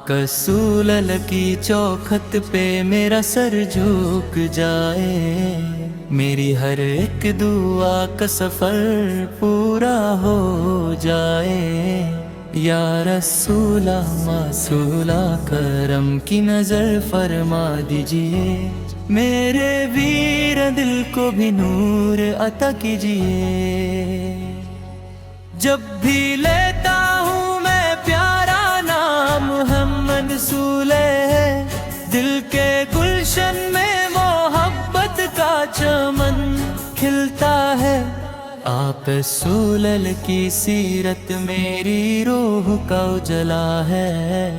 آقا رسول کی چوکھٹ پہ میرا سر جھک جائے، میری ہر ایک دعا کا سفر پورا ہو جائے۔ یا رسول معصول کرم کی نظر فرما دیجئے، میرے ویر دل کو بھی نور عطا کیجئے۔ جب بھی لیتا ہوں میں پیارا نام محمد رسول ہے، دل کے گلشن میں محبت کا چمن کھلتا ہے۔ آپ رسول کی سیرت میری روح کا اجلا ہے،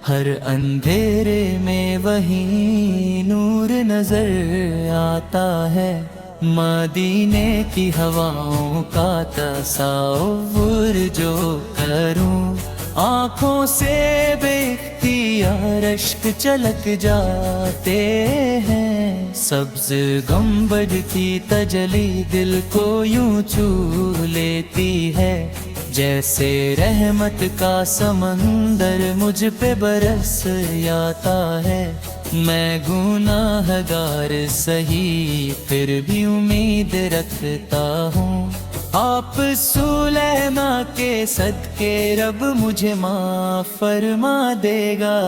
ہر اندھیرے میں وہی نور نظر آتا ہے۔ مدینے کی ہواؤں کا تصور جو کروں، آنکھوں سے بے اختیار اشک چھلک جاتے ہیں۔ سبز گنبد کی تجلی دل کو یوں چھو لیتی ہے، جیسے رحمت کا سمندر مجھ پہ برس آتا ہے۔ میں گناہگار سہی پھر بھی امید رکھتا ہوں، آپ سلیمان کے صدقے رب مجھے معاف فرما دے گا۔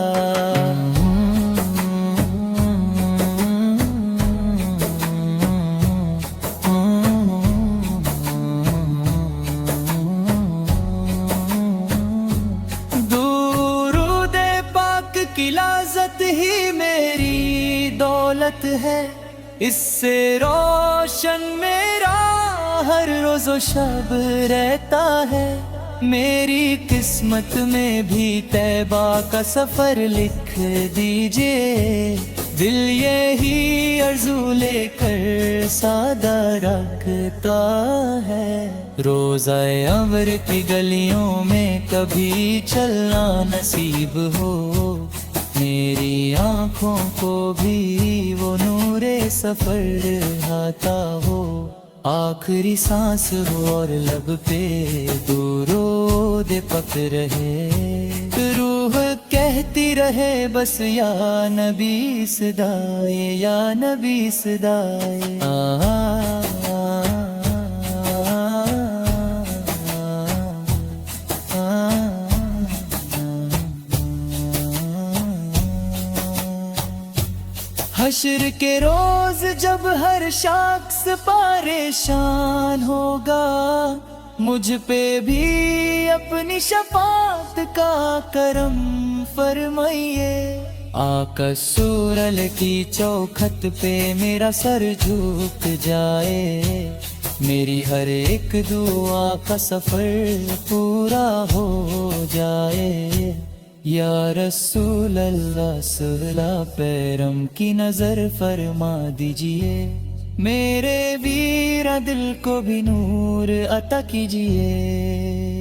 درود پاک کی لذت ہی میری دولت ہے، اس سے روشن میرا ہر روز و شب رہتا ہے۔ میری قسمت میں بھی طیبہ کا سفر لکھ دیجئے، دل یہی آرزو لے کر سادہ رکھتا ہے۔ روزہ انور کی گلیوں میں کبھی چلنا نصیب ہو، میری آنکھوں کو بھی وہ نور سفر آتا ہو۔ آخری سانس ہو اور لب پہ درود پک رہے، روح کہتی رہے بس یا نبی صدائے، یا نبی صدائے۔ حشر کے روز جب ہر شخص پریشان ہوگا، مجھ پہ بھی اپنی شفاعت کا کرم فرمائیے۔ آقا رسول کی چوکھٹ پہ میرا سر جھک جائے، میری ہر ایک دعا کا سفر پورا ہو جائے۔ یا رسول اللہ صلی پیرم کی نظر فرما دیجئے، میرے ویر دل کو بھی نور عطا کیجئے۔